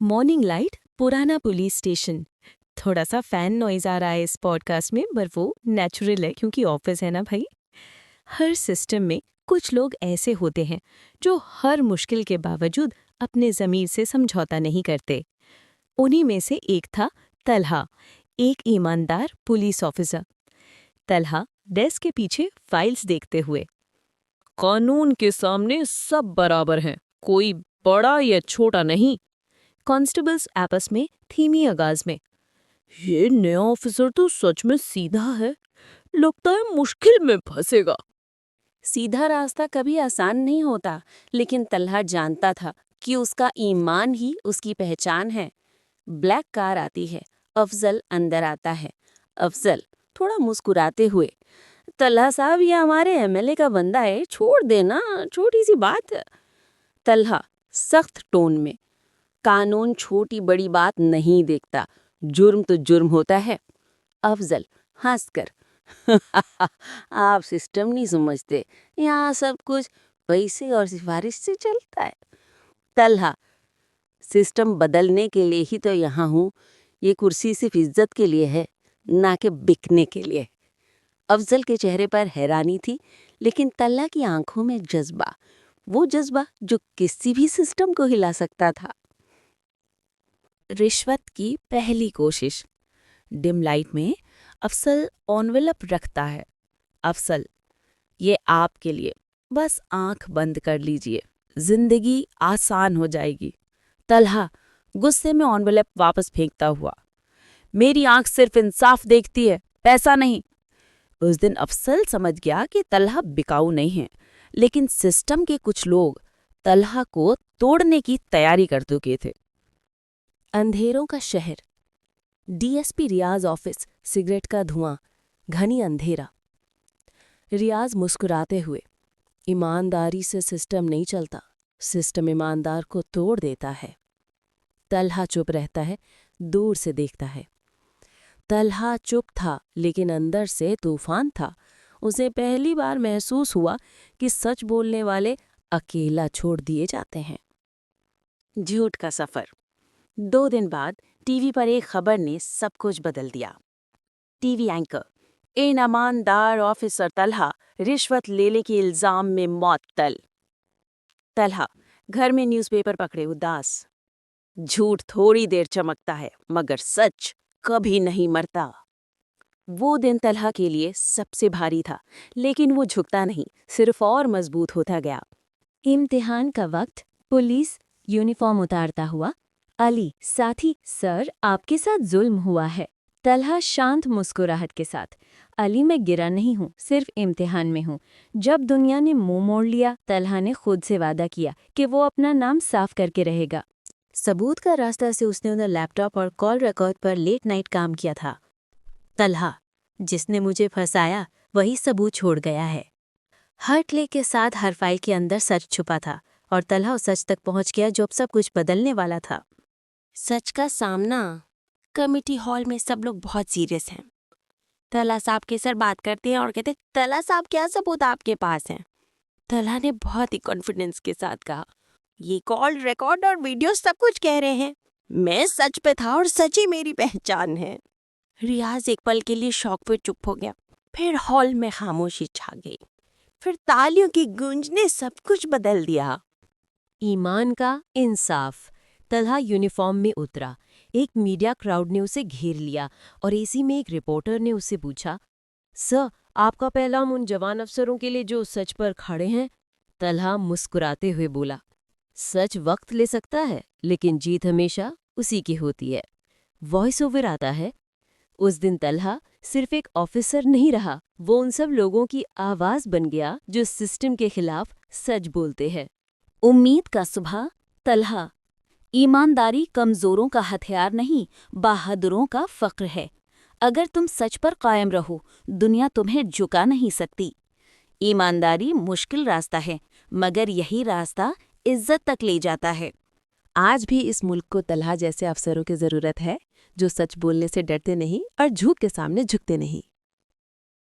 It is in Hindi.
मॉर्निंग लाइट, पुराना पुलिस स्टेशन। थोड़ा सा फैन नॉइज आ रहा है इस पॉडकास्ट में, पर वो नेचुरल है क्योंकि ऑफिस है ना भाई। हर सिस्टम में कुछ लोग ऐसे होते हैं जो हर मुश्किल के बावजूद अपने ज़मीर से समझौता नहीं करते। उन्हीं में से एक था तलहा, एक ईमानदार पुलिस ऑफिसर। तलहा डेस्क के पीछे फाइल्स देखते हुए, कानून के सामने सब बराबर हैं, कोई बड़ा या छोटा नहीं। कांस्टेबल्स आपस में धीमी आवाज में, ये नया ऑफिसर तो सच में सीधा है, लगता है मुश्किल में फंसेगा। सीधा रास्ता कभी आसान नहीं होता, लेकिन तल्हा जानता था कि उसका ईमान ही उसकी पहचान है। ब्लैक कार आती है, अफजल अंदर आता है। अफजल थोड़ा मुस्कुराते हुए, तल्हा साहब ये हमारे एमएलए का बंदा है, छोड़ देना, छोटी सी बात है। तल्हा सख्त टोन में, कानून छोटी बड़ी बात नहीं देखता, जुर्म तो जुर्म होता है। अफजल हंसकर, आप सिस्टम नहीं समझते, यहाँ सब कुछ पैसे और सिफारिश से चलता है। तल्हा, सिस्टम बदलने के लिए ही तो यहाँ हूँ, ये कुर्सी सिर्फ इज्जत के लिए है, ना कि बिकने के लिए। अफजल के चेहरे पर हैरानी थी, लेकिन तल्हा की आंखों में जज्बा, वो जज्बा जो किसी भी सिस्टम को हिला सकता था। रिश्वत की पहली कोशिश। डिम लाइट में अफसल एनवेलप रखता है। अफसल, ये आपके लिए, बस आंख बंद कर लीजिए, जिंदगी आसान हो जाएगी। तलहा गुस्से में एनवेलप वापस फेंकता हुआ, मेरी आंख सिर्फ इंसाफ देखती है, पैसा नहीं। उस दिन अफसल समझ गया कि तलहा बिकाऊ नहीं है, लेकिन सिस्टम के कुछ लोग तलहा को तोड़ने की तैयारी कर चुके थे। अंधेरों का शहर, डीएसपी रियाज ऑफिस, सिगरेट का धुआं, घनी अंधेरा। रियाज मुस्कुराते हुए, ईमानदारी से सिस्टम नहीं चलता, सिस्टम ईमानदार को तोड़ देता है। तलहा चुप रहता है, दूर से देखता है। तलहा चुप था, लेकिन अंदर से तूफान था। उसे पहली बार महसूस हुआ कि सच बोलने वाले अकेला छोड़ दिए जाते हैं। झूठ का सफर। 2 दिन बाद टीवी पर एक खबर ने सब कुछ बदल दिया। टीवी एंकर, इन ईमानदार ऑफिसर तलहा रिश्वत लेने के इल्जाम में मअतल। तलहा घर में न्यूज़पेपर पकड़े उदास। झूठ थोड़ी देर चमकता है, मगर सच कभी नहीं मरता। वो दिन तलहा के लिए सबसे भारी था, लेकिन वो झुकता नहीं, सिर्फ और मजबूत होता गया। इम्तिहान का वक्त, पुलिस यूनिफॉर्म उतारता हुआ, अली साथी, सर आपके साथ जुल्म हुआ है। तलहा शांत मुस्कुराहट के साथ, अली मैं गिरा नहीं हूँ, सिर्फ इम्तिहान में हूँ। जब दुनिया ने मुंह मोड़ लिया, तलहा ने खुद से वादा किया कि वो अपना नाम साफ करके रहेगा। सबूत का रास्ता से उसने उन्हें लैपटॉप और कॉल रिकॉर्ड पर लेट नाइट काम किया था। तलहा, जिसने मुझे फंसाया वही सबूत छोड़ गया है। हर क्लिक के साथ हर फाइल के अंदर सच छुपा था, और तलहा उस सच तक पहुंच गया जो अब सब कुछ बदलने वाला था। सच का सामना। कमिटी हॉल में सब लोग बहुत सीरियस हैं। तलहा साहब के सर बात करते हैं और कहते हैं, तलहा साहब क्या सबूत आपके पास हैं? तलहा ने बहुत ही कॉन्फिडेंस के साथ कहा, ये कॉल रिकॉर्ड और वीडियो सब कुछ कह रहे हैं, मैं सच पे था और सच ही मेरी पहचान है। रियाज एक पल के लिए शॉक पे चुप हो गया, फिर हॉल में खामोशी छा गई, फिर तालियों की गूंज ने सब कुछ बदल दिया। ईमान का इंसाफ। तलहा यूनिफॉर्म में उतरा। एक मीडिया क्राउड ने उसे घेर लिया और एसी में एक रिपोर्टर ने उससे पूछा, सर आपका पैगाम उन जवान अफसरों के लिए जो सच पर खड़े हैं। तलहा मुस्कुराते हुए बोला, सच वक्त ले सकता है, लेकिन जीत हमेशा उसी की होती है। वॉइस ओवर आता है। उस दिन तलहा सिर्फ एक ऑफिसर नहीं रहा, वो उन सब लोगों की आवाज बन गया जो सिस्टम के खिलाफ सच बोलते हैं। उम्मीद का सुबह। तलहा, ईमानदारी कमजोरों का हथियार नहीं, बहादुरों का फक्र है। अगर तुम सच पर कायम रहो, दुनिया तुम्हें झुका नहीं सकती। ईमानदारी मुश्किल रास्ता है, मगर यही रास्ता इज्जत तक ले जाता है। आज भी इस मुल्क को तलहा जैसे अफसरों की जरूरत है, जो सच बोलने से डरते नहीं और झूठ के सामने झुकते नहीं।